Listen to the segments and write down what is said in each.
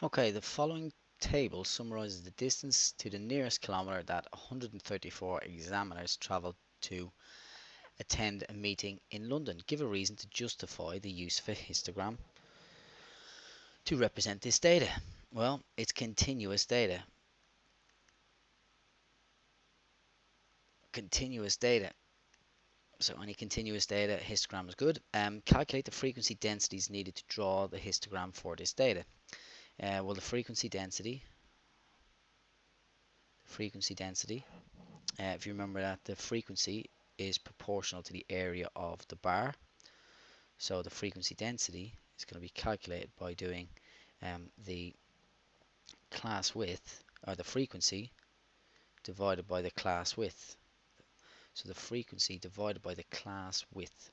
Okay, the following table summarizes the distance to the nearest kilometre that 134 examiners travelled to attend a meeting in London. Give a reason to justify the use of a histogram to represent this data. Well, it's continuous data. Continuous data. So any continuous data, histogram is good. Calculate the frequency densities needed to draw the histogram for this data. Well, the frequency density, if you remember that the frequency is proportional to the area of the bar. So the frequency density is going to be calculated by doing the class width, or the frequency divided by the class width. So the frequency divided by the class width.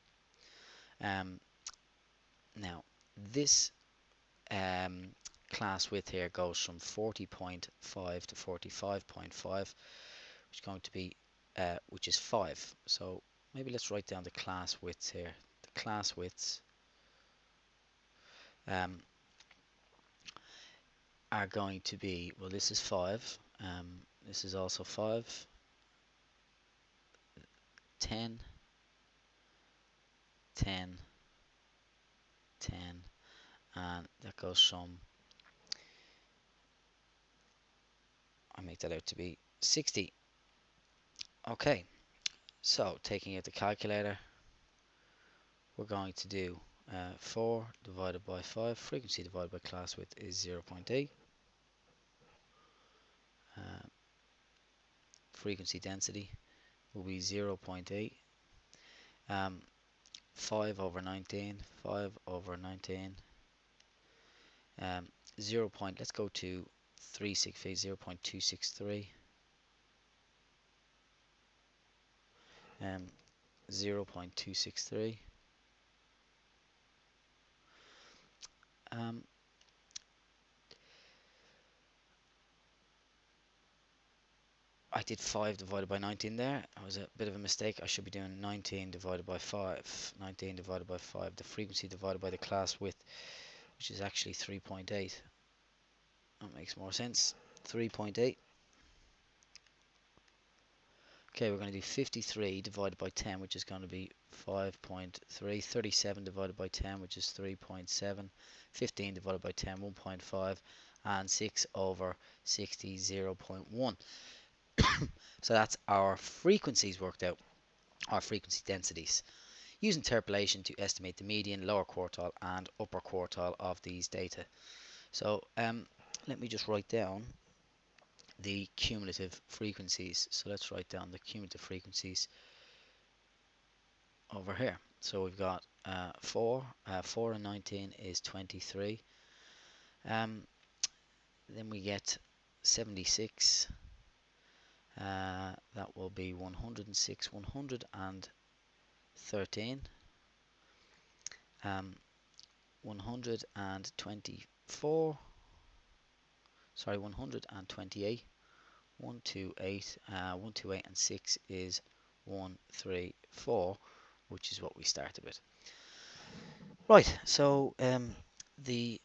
Now this class width here goes from 40.5 to 45.5, which is going to be which is 5. So maybe let's write down the class widths here. The class widths are going to be, well, this is 5, this is also 5, 10, 10, 10, and that goes from, I make that out to be 60. Okay, so taking out the calculator, we're going to do 4 divided by 5, frequency divided by class width is 0.8. Frequency density will be 0.8. 5 over 19, 5 over 19, 0. Let's go to 365, 0.263, 0.263. I did 5 divided by 19 there. That was a bit of a mistake. I should be doing 19 divided by 5. 19 divided by 5. The frequency divided by the class width, which is actually 3.8. That makes more sense. 3.8. Okay, we're going to do 53 divided by 10, which is going to be 5.3. 37 divided by 10, which is 3.7. 15 divided by 10, 1.5. And 6 over 60, 0.1. So that's our frequencies worked out, our frequency densities. Use interpolation to estimate the median, lower quartile and upper quartile of these data. So let me just write down the cumulative frequencies. So let's write down the cumulative frequencies over here. So we've got 4 and 19 is 23. Then we get 76. That will be 106, 113, 124, sorry, 128, 128, 128 and 6 is 134, which is what we started with. Right, so the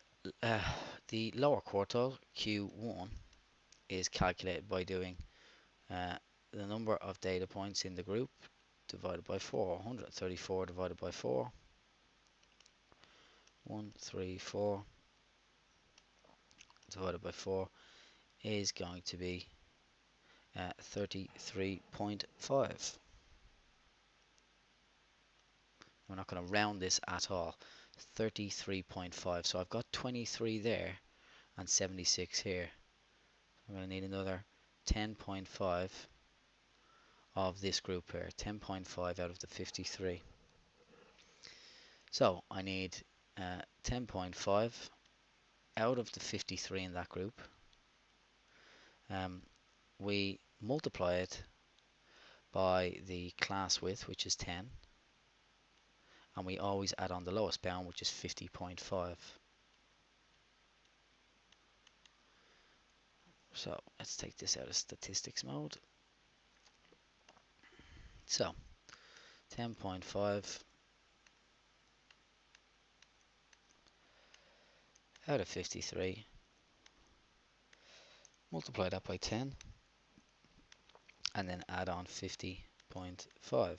lower quartile, Q1, is calculated by doing the number of data points in the group divided by 4. 134 divided by 4. 134 divided by 4 is going to be 33.5. We're not going to round this at all. 33.5. So I've got 23 there and 76 here. I'm going to need another 10.5 of this group here. 10.5 out of the 53. So I need 10.5 out of the 53 in that group. We multiply it by the class width, which is 10, and we always add on the lowest bound, which is 50.5. So let's take this out of statistics mode. So 10.5 out of 53 multiply that by 10, and then add on 50.5,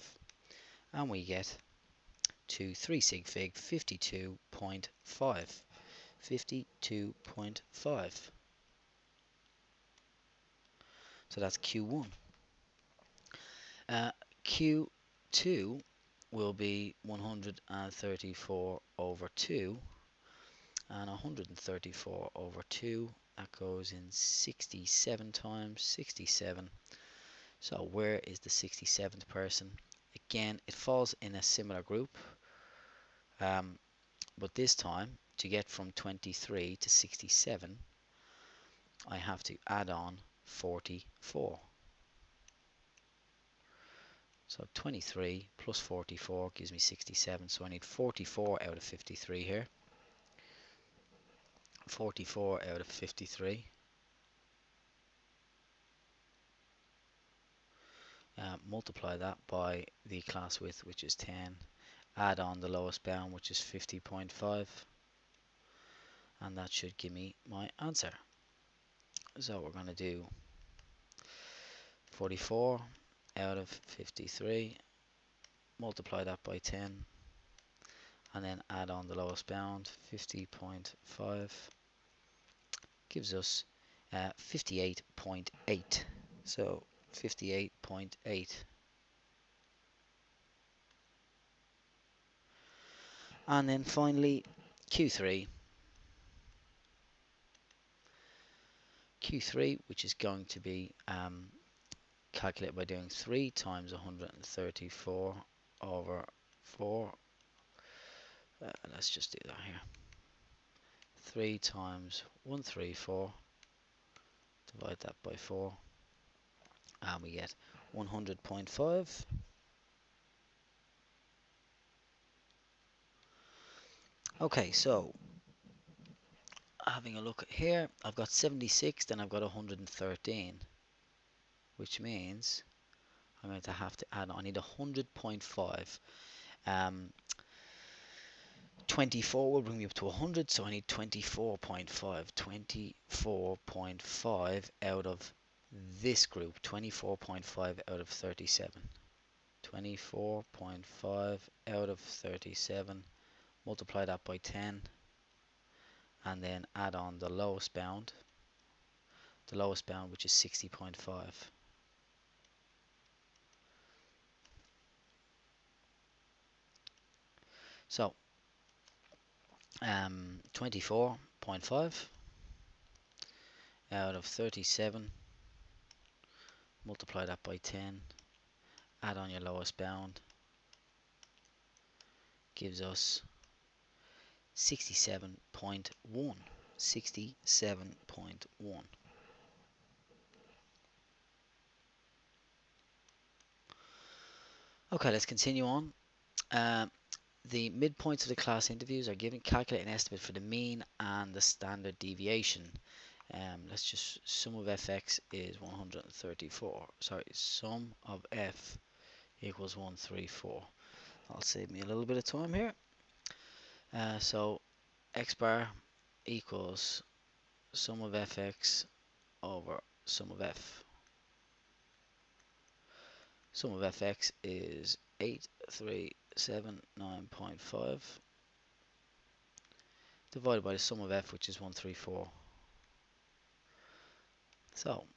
and we get to 3 sig fig 52.5. 52.5. So that's Q1. Q2 will be 134 over 2, and 134 over 2, that goes in 67 times 67. So where is the 67th person? Again, it falls in a similar group, but this time to get from 23 to 67 I have to add on 44. So 23 plus 44 gives me 67, so I need 44 out of 53 here. 44 out of 53. Multiply that by the class width, which is 10. Add on the lowest bound, which is 50.5. And that should give me my answer. So we're going to do 44 out of 53. Multiply that by 10. And then add on the lowest bound, 50.5. Gives us 58.8. So 58.8. And then finally Q3. Q3, which is going to be calculated by doing 3 times 134 over 4. Let's just do that here. 3 times 134, divide that by 4, and we get 100.5. Okay, so having a look at here, I've got 76, then I've got 113, which means I'm going to have to add on. I need 100.5. 24 will bring me up to 100, so I need 24.5. 24.5 out of this group. 24.5 out of 37. 24.5 out of 37. Multiply that by 10. And then add on the lowest bound. The lowest bound, which is 60.5. So 24.5 out of 37, multiply that by 10, add on your lowest bound, gives us 67.1. 67.1. Okay, let's continue on. The midpoints of the class interviews are given. Calculate an estimate for the mean and the standard deviation. Let's just, sum of fx is 134. Sorry, sum of f equals 134. That'll save me a little bit of time here. So x bar equals sum of fx over sum of f. Sum of fx is 8379.5 divided by the sum of f, which is 134. So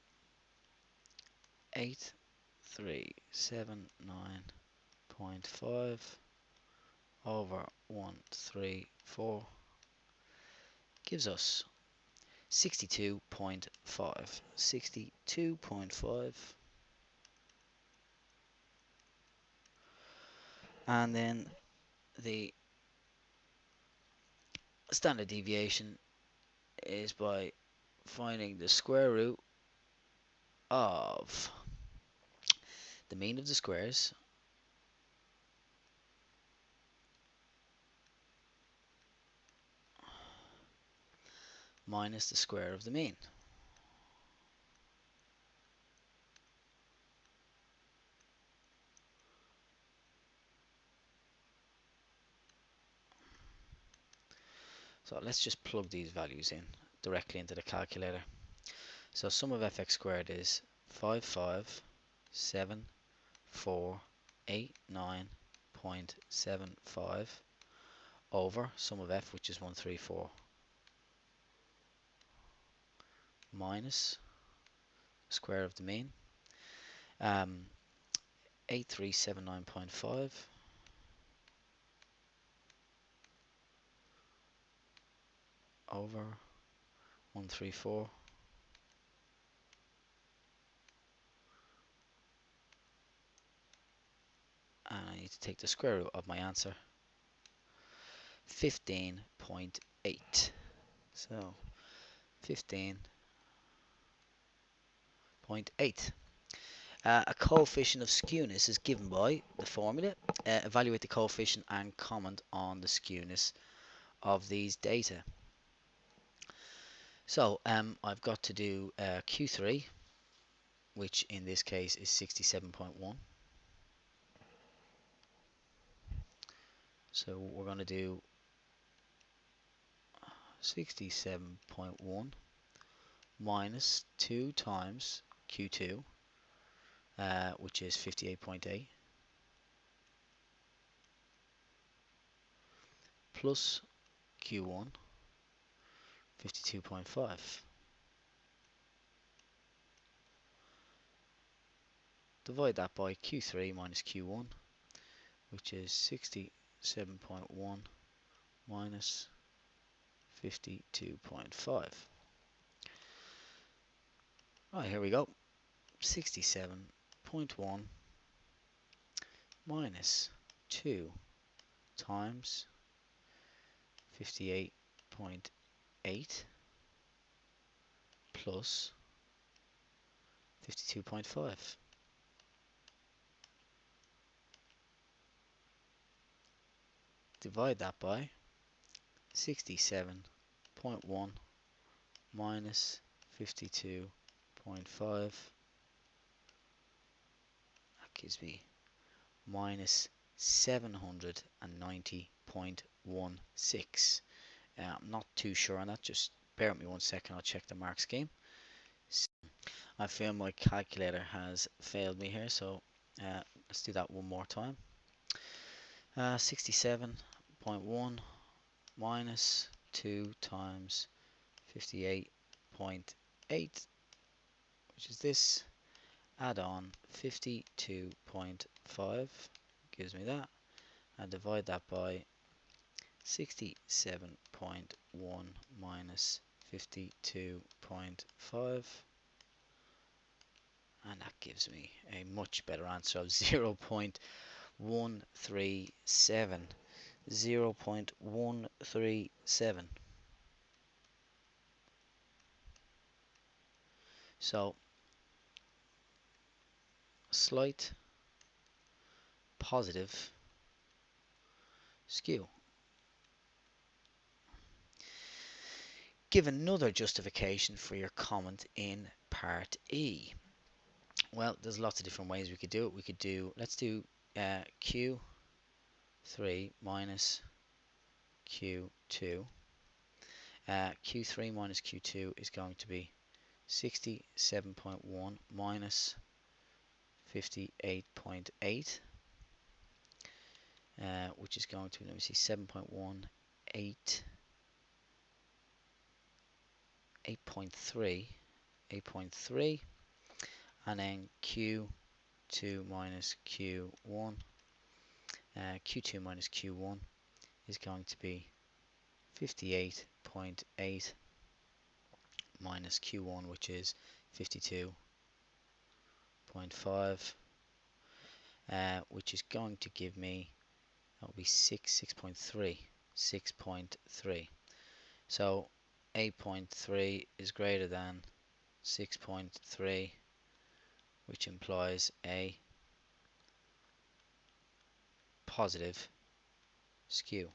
8379.5 over 134 gives us 62.5. 62.5. And then the standard deviation is by finding the square root of the mean of the squares minus the square of the mean. So let's just plug these values in directly into the calculator. So sum of fx squared is 55,7,4,8,9.75 over sum of f, which is 134, minus square of the mean, 8379.5 over 134, and I need to take the square root of my answer, 15.8. So 15.8. A coefficient of skewness is given by the formula. Evaluate the coefficient and comment on the skewness of these data. So I've got to do Q3, which in this case is 67.1. So we're going to do 67.1 minus 2 times Q2, which is 58.8, plus Q1, 52.5. Divide that by Q3 minus Q1, which is 67.1 minus 52.5. Right, here we go. 67.1 minus 2 times 58.8 plus 52.5. Divide that by 67.1 minus 52.5. That gives me minus 790.16. I'm not too sure on that, just bear with me 1 second, I'll check the mark scheme. I feel my calculator has failed me here, so let's do that one more time. 67.1 minus 2 times 58.8, which is this, add on 52.5, gives me that, and divide that by 67.1 minus 52.5, and that gives me a much better answer of 0.137. 0.137. So slight positive skew. Give another justification for your comment in part E. Well, there's lots of different ways we could do it. We could do, let's do Q3 minus Q2. Q3 minus Q2 is going to be 67.1 minus 58.8, which is going to be, let me see, 7.1, 8.3, and then Q2 minus Q1. Q2 minus Q1 is going to be 58.8 minus Q1, which is 52.5, which is going to give me, that will be 6.3. So 8.3 is greater than 6.3, which implies a positive skew.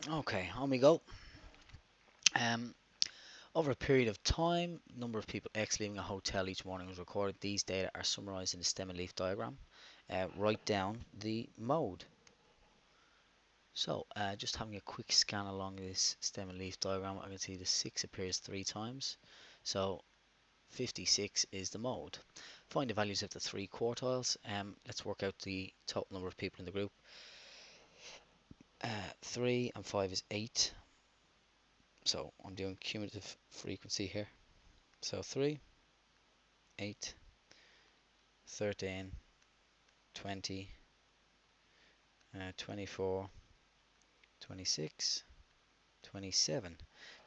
Okay, on we go. Over a period of time, number of people X leaving a hotel each morning was recorded. These data are summarized in the stem and leaf diagram. Write down the mode. So, just having a quick scan along this stem and leaf diagram, I can see the 6 appears 3 times. So, 56 is the mode. Find the values of the 3 quartiles. Let's work out the total number of people in the group. 3 and 5 is 8. So, I'm doing cumulative frequency here. So, 3, 8, 13, 20, 24, 26, 27.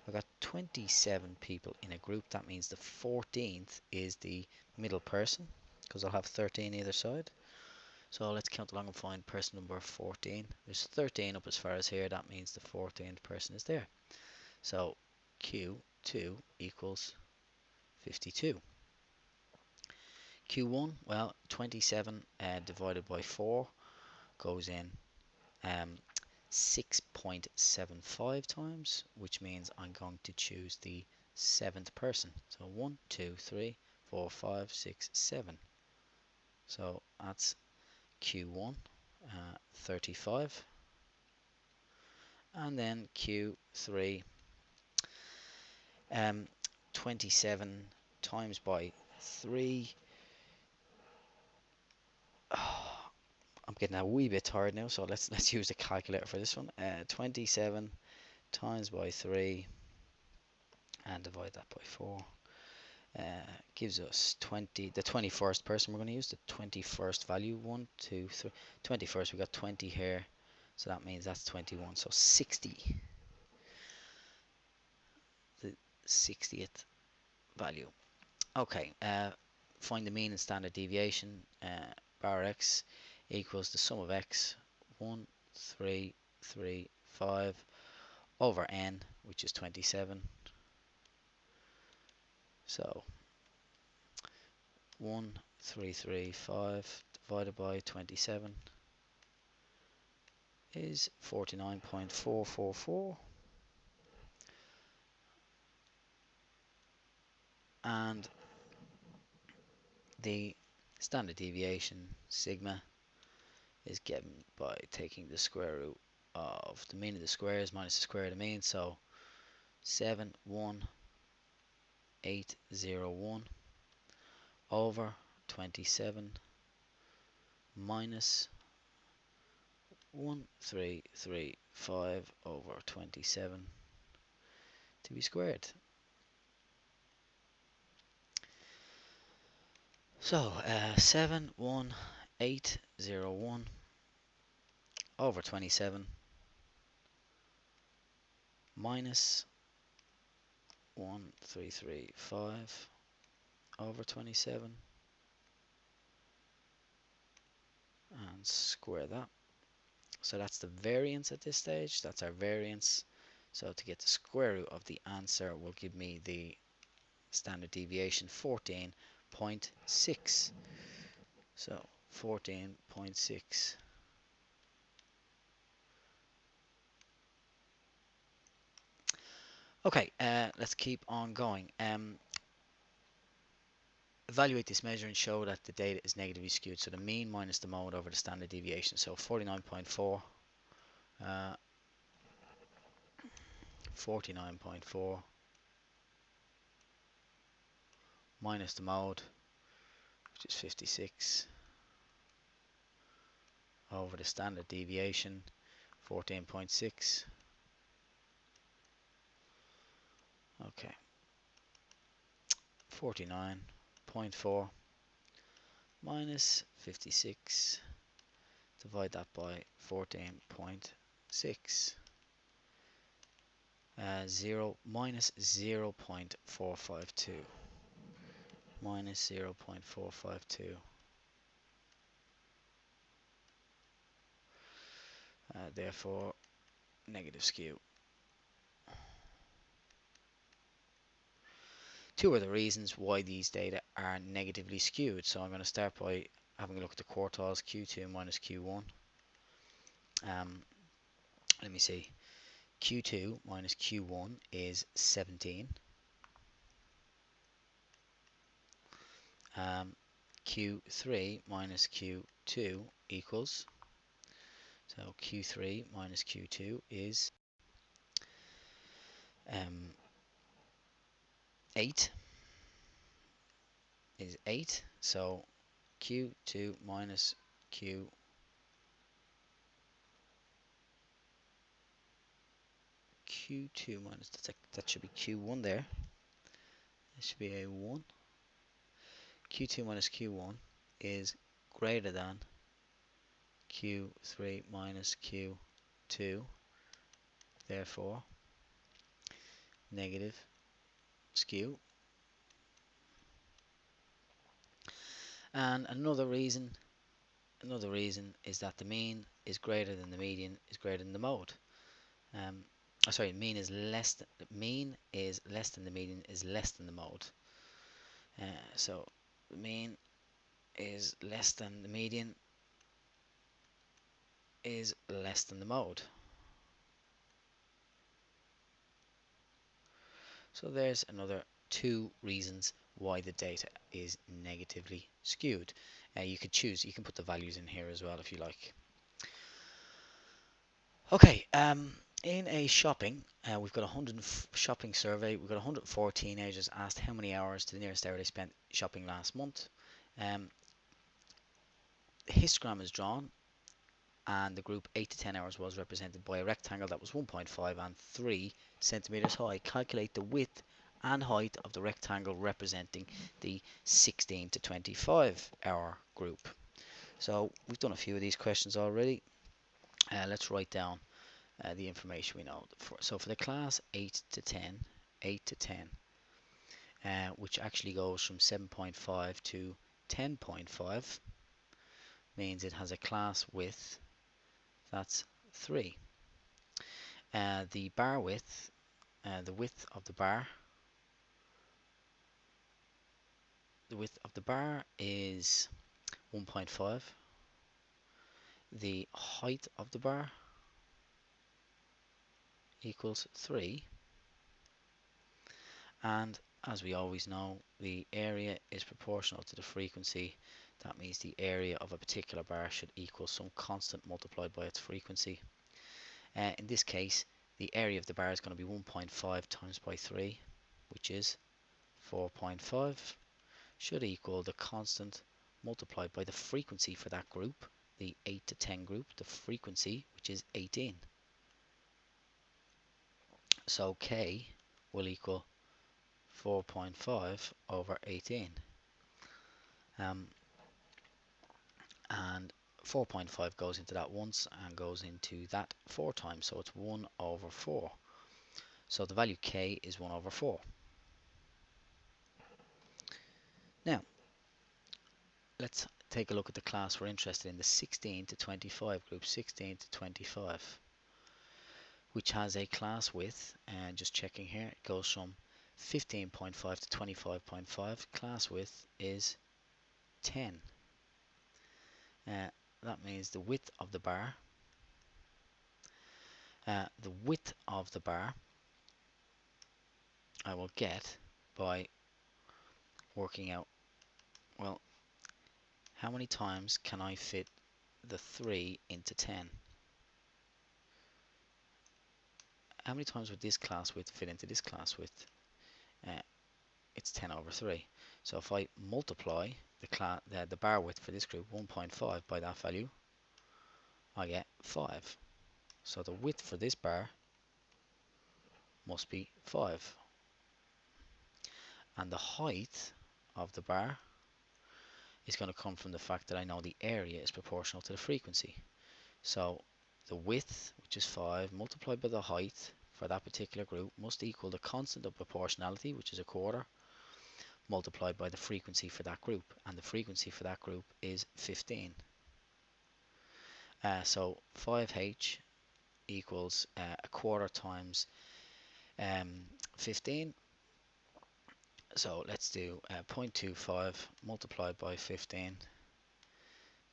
I've got 27 people in a group. That means the 14th is the middle person, because I'll have 13 either side. So let's count along and find person number 14. There's 13 up as far as here. That means the 14th person is there. So Q2 equals 52. Q1, well, 27 divided by 4 goes in 6.75 times, which means I'm going to choose the 7th person. So 1, 2, 3, 4, 5, 6, 7. So that's Q1, 35. And then Q3, 27 times by 3. Oh, I'm getting a wee bit tired now, so let's use the calculator for this one. 27 times by 3 and divide that by 4 gives us 20. The 21st person we're going to use, the 21st value. 1, 2, 3. 21st, we got 20 here, so that means that's 21. So 60, the 60th value. Okay, find the mean and standard deviation. Bar x equals the sum of x, 1, 3, 3, 5 over n, which is 27. So 1335 divided by 27 is 49.444, and the standard deviation sigma is given by taking the square root of the mean of the squares minus the square of the mean. So 71801 over 27 minus 1335 over 27 to be squared. So 71801 over 27 minus 1335 over 27 and square that. So that's the variance at this stage. That's our variance. So to get the square root of the answer will give me the standard deviation 14.6. So 14.6. Okay, let's keep on going. Evaluate this measure and show that the data is negatively skewed. So the mean minus the mode over the standard deviation. So 49.4, 49.4 minus the mode, which is 56, over the standard deviation, 14.6. Okay, 49.4 minus 56, divide that by 14.6. 0 minus 0.452 minus 0.452, therefore negative skew. Two are the reasons why these data are negatively skewed. So I'm going to start by having a look at the quartiles, Q2 minus Q1. Let me see. Q2 minus Q1 is 17. Q3 minus Q2 equals So Q3 minus Q2 is 8. Is 8. So Q2 minus Q2 minus that should be Q1 there. That should be a 1. Q2 minus Q1 is greater than Q3 minus Q2. Therefore, negative skew. And another reason is that the mean is greater than the median is greater than the mode. Sorry, mean is less than the median is less than the mode. So the mean is less than the median is less than the mode. So there's another 2 reasons why the data is negatively skewed. You could choose, you can put the values in here as well if you like. Okay, in a shopping, we've got shopping survey. We've got 104 teenagers asked how many hours to the nearest hour they spent shopping last month. The histogram is drawn, and the group 8 to 10 hours was represented by a rectangle that was 1.5 and 3 centimeters high. Calculate the width and height of the rectangle representing the 16 to 25 hour group. So we've done a few of these questions already. Let's write down the information we know. So for the class 8 to 10, which actually goes from 7.5 to 10.5, means it has a class width that's 3. The bar width, the width of the bar is 1.5. The height of the bar equals 3. And as we always know, the area is proportional to the frequency. That means the area of a particular bar should equal some constant multiplied by its frequency. In this case, the area of the bar is going to be 1.5 times by 3, which is 4.5, should equal the constant multiplied by the frequency for that group, the 8 to 10 group, the frequency, which is 18. So K will equal 4.5 over 18. And 4.5 goes into that once and goes into that 4 times, so it's 1 over 4. So the value K is 1 over 4. Now, let's take a look at the class we're interested in, the 16 to 25 group, 16 to 25, which has a class width, and just checking here, it goes from 15.5 to 25.5. Class width is 10. That means the width of the bar, I will get by working out, well, how many times can I fit the 3 into 10? How many times would this class width fit into this class width? It's 10 over 3. So if I multiply the bar width for this group, 1.5, by that value, I get 5. So the width for this bar must be 5. And the height of the bar is going to come from the fact that I know the area is proportional to the frequency. So the width, which is 5, multiplied by the height for that particular group must equal the constant of proportionality, which is a quarter, multiplied by the frequency for that group. And the frequency for that group is 15. So 5h equals a quarter times 15. So let's do 0.25 multiplied by 15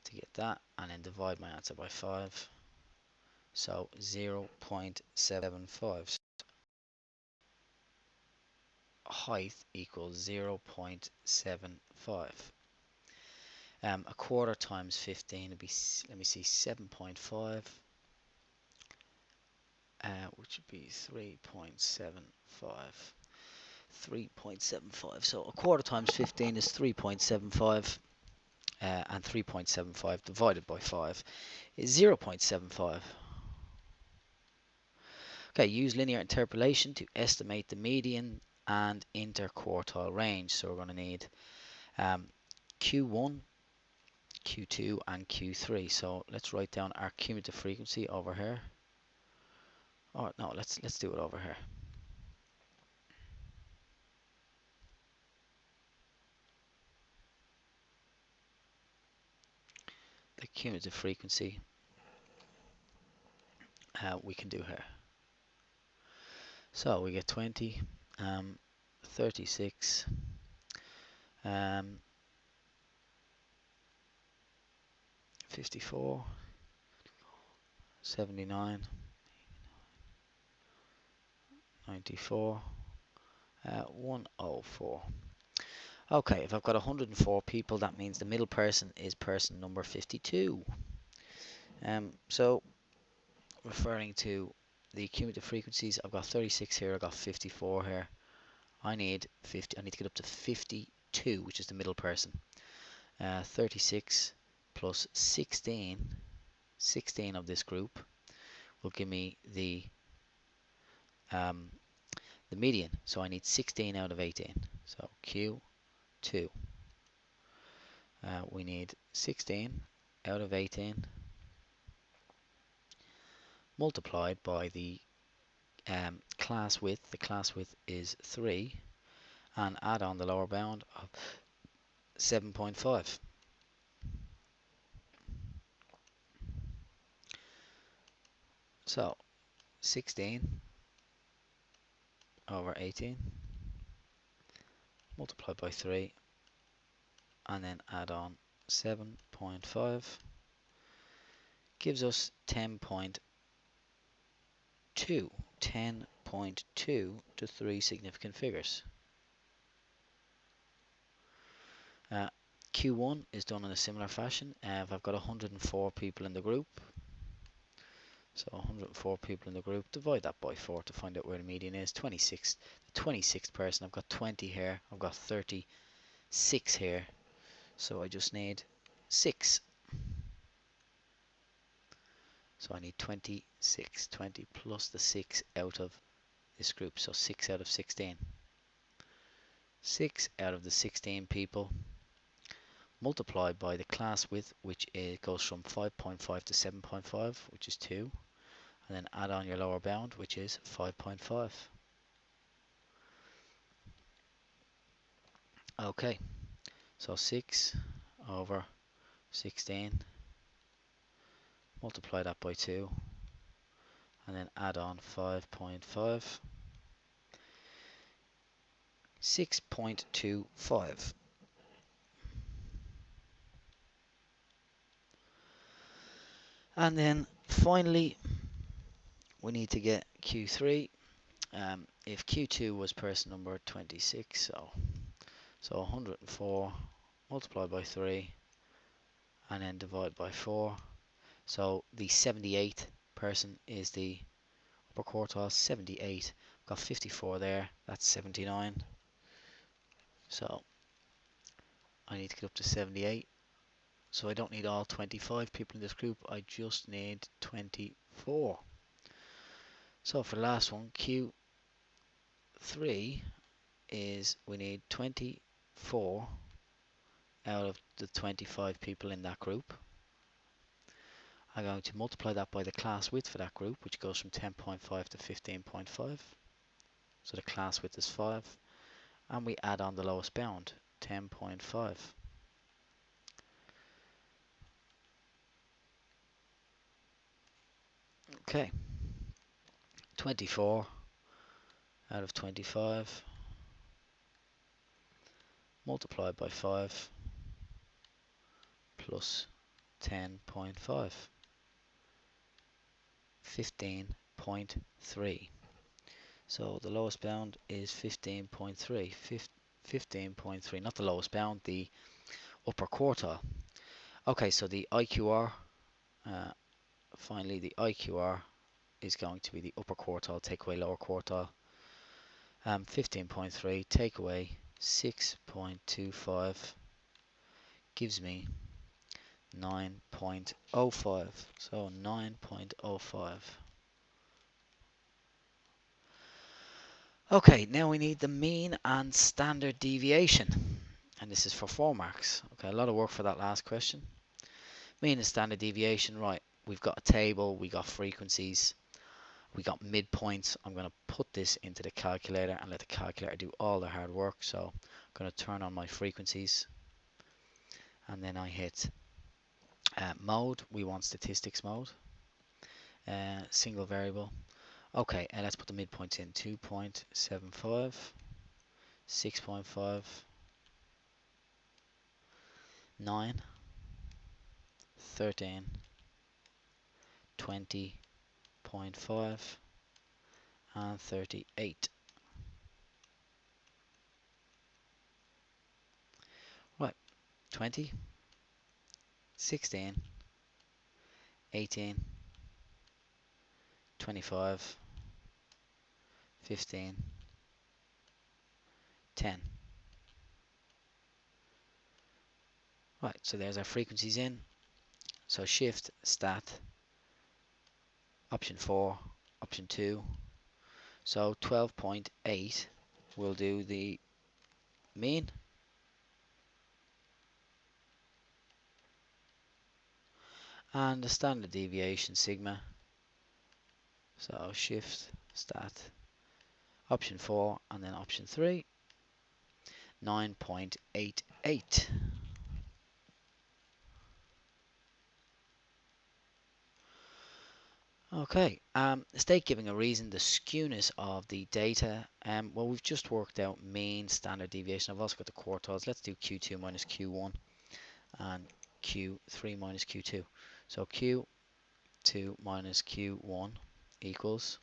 to get that, and then divide my answer by 5. So 0.75. Height equals 0.75. A quarter times 15 would be, let me see, 7.5. which would be 3.75. 3.75. So a quarter times 15 is 3.75, and 3.75 divided by 5 is 0.75. Okay, use linear interpolation to estimate the median and interquartile range. So we're going to need Q1, Q2, and Q3. So let's write down our cumulative frequency over here. Or no, let's do it over here. The cumulative frequency we can do here. So we get 20, 36, 54, 79, 94, 104. Okay, if I've got 104 people, that means the middle person is person number 52. So referring to the cumulative frequencies, I've got 36 here, I've got 54 here. I need to get up to 52, which is the middle person. 36 plus 16 of this group will give me the median. So I need 16 out of 18. So Q2. We need 16 out of 18 multiplied by the class width. The class width is 3, and add on the lower bound of 7.5. So 16 over 18 multiplied by 3, and then add on 7.5 gives us 10.2. 10.2 to 3 significant figures. Q1 is done in a similar fashion. If I've got 104 people in the group, so 104 people in the group, divide that by 4 to find out where the median is. 26. The 26th person, I've got 20 here, I've got 36 here, so I just need 6. So I need 26, 20 plus the 6 out of this group, so 6 out of 16. 6 out of the 16 people multiplied by the class width, which goes from 5.5 to 7.5, which is 2, and then add on your lower bound, which is 5.5. Okay, so 6 over 16, multiply that by 2, and then add on 5.5, 6.25. And then finally, we need to get Q3. If Q2 was person number 26, so 104 multiplied by 3 and then divide by 4. So the 78th person is the upper quartile. 78. Got 54 there. That's 79. So I need to get up to 78. So I don't need all 25 people in this group. I just need 24. So for the last one, Q3 is we need 24 out of the 25 people in that group. I'm going to multiply that by the class width for that group, which goes from 10.5 to 15.5. So the class width is 5. And we add on the lowest bound, 10.5. Okay. 24 out of 25 multiplied by 5 plus 10.5. 15.3. So the lowest bound is 15.3. 15.3, not the lowest bound, the upper quartile. Okay, so the IQR, finally the IQR is going to be the upper quartile, take away lower quartile. 15.3, take away 6.25 gives me 9.05. So 9.05. Okay, now we need the mean and standard deviation. And this is for 4 marks. Okay, a lot of work for that last question. Mean and standard deviation, right. We've got a table, we got frequencies, we got midpoints. I'm going to put this into the calculator and let the calculator do all the hard work. So I'm going to turn on my frequencies. And then I hit mode. We want statistics mode. Single variable. Okay, and let's put the midpoints in. 2.75, 6.5, 9, 13, 20.5, and 38. Right, 20, 16, 18, 25, 15, 10. Right, so there's our frequencies in. So shift, stat, option 4, option 2. So 12.8 will do the mean. And the standard deviation sigma. So shift, stat, option 4, and then option 3. 9.88. Okay, state giving a reason, the skewness of the data. Well, we've just worked out mean, standard deviation. I've also got the quartiles. Let's do Q2 minus Q1 and Q3 minus Q2. So Q2 minus Q1 equals,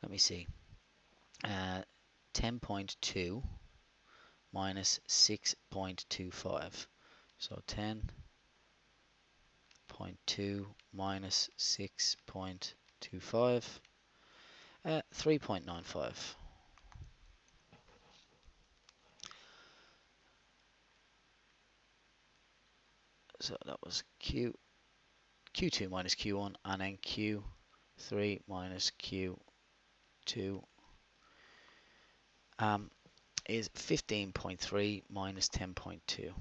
let me see, 10.2 minus 6.25. So 10.2 minus 6.25, 3.95. So that was Q2 minus Q1, and then Q3 minus Q2 is 15.3 minus 10.2.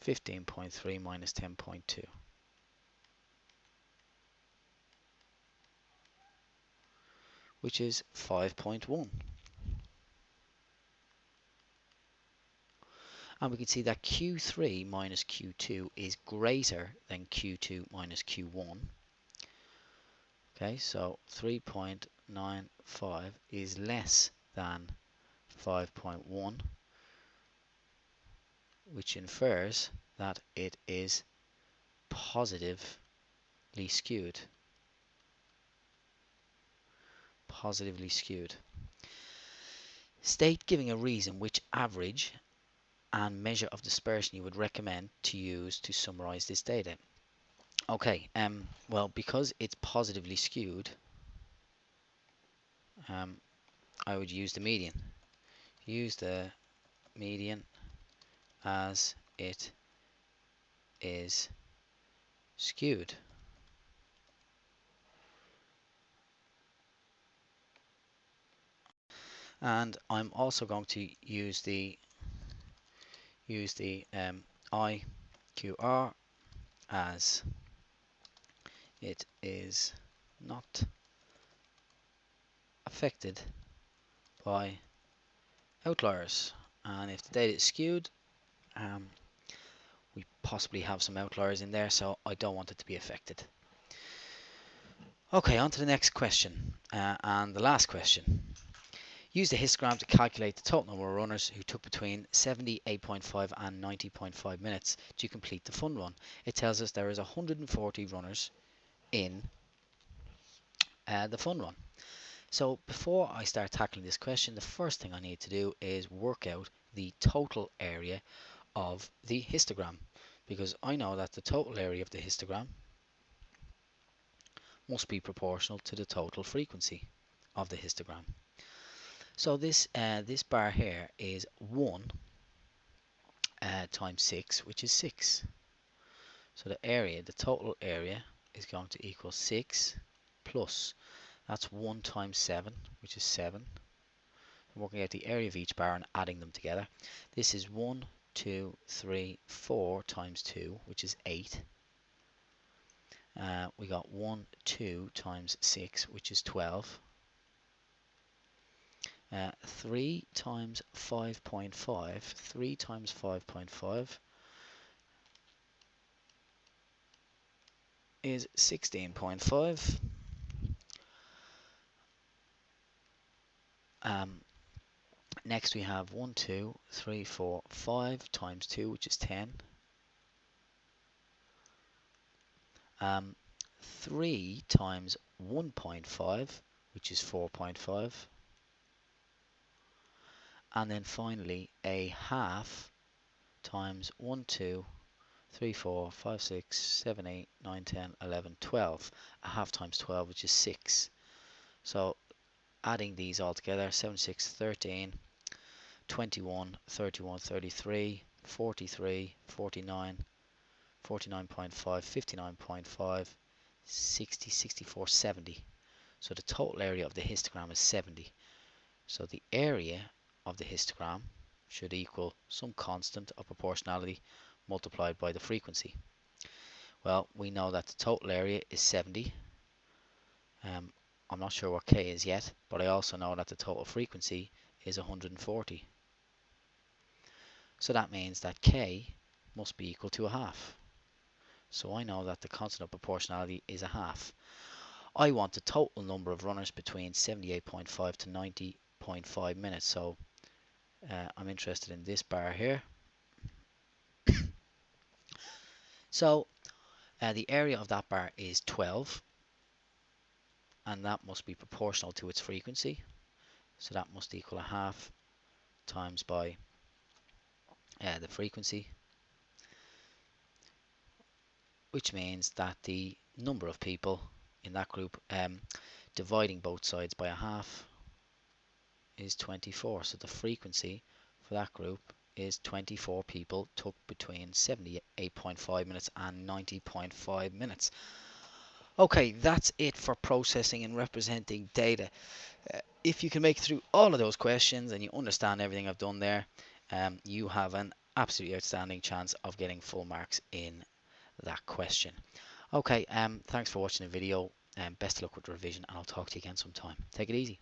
15.3 minus 10.2. Which is 5.1. And we can see that Q3 minus Q2 is greater than Q2 minus Q1. Okay, so 3.95 is less than 5.1, which infers that it is positively skewed. Positively skewed. State giving a reason which average and measure of dispersion you would recommend to use to summarize this data. Okay, well, because it's positively skewed, I would use the median. Use the median as it is skewed. And I'm also going to use the IQR as it is not affected by outliers. And if the data is skewed, we possibly have some outliers in there, so I don't want it to be affected. Okay, on to the next question, and the last question. Use the histogram to calculate the total number of runners who took between 78.5 and 90.5 minutes to complete the fun run. It tells us there is 140 runners in the fun run. So before I start tackling this question, the first thing I need to do is work out the total area of the histogram, because I know that the total area of the histogram must be proportional to the total frequency of the histogram. So this bar here is 1 times 6, which is 6. So the total area is going to equal 6 plus, that's 1 times 7, which is 7. I'm working out the area of each bar and adding them together. This is 1, 2, 3, 4 times 2, which is 8. We got 1, 2 times 6, which is 12. 3 times 5.5, 3 times 5.5 is 16.5. Next we have 1, 2, 3, 4, 5 times 2, which is 10. 3 times 1.5, which is 4.5. And then finally a half times 1, 2, 3, 4, 5, 6, 7, 8, 9, 10, 11, 12. A half times 12, which is 6. So adding these all together, 7, 6, 13, 21, 31, 33, 43, 49, 49.5, 59.5, 60, 64, 70. So the total area of the histogram is 70. So the area of the histogram should equal some constant of proportionality multiplied by the frequency. Well, we know that the total area is 70. I'm not sure what k is yet, but I also know that the total frequency is 140. So that means that k must be equal to a half. So I know that the constant of proportionality is a half. I want the total number of runners between 78.5 to 90.5 minutes. So I'm interested in this bar here. So the area of that bar is 12, and that must be proportional to its frequency. So that must equal a half times by the frequency, which means that the number of people in that group dividing both sides by a half is 24. So the frequency for that group is 24 people took between 78.5 minutes and 90.5 minutes. Okay, that's it for processing and representing data. If you can make it through all of those questions and you understand everything I've done there, you have an absolutely outstanding chance of getting full marks in that question. Okay, thanks for watching the video, and best of luck with the revision, and I'll talk to you again sometime. Take it easy.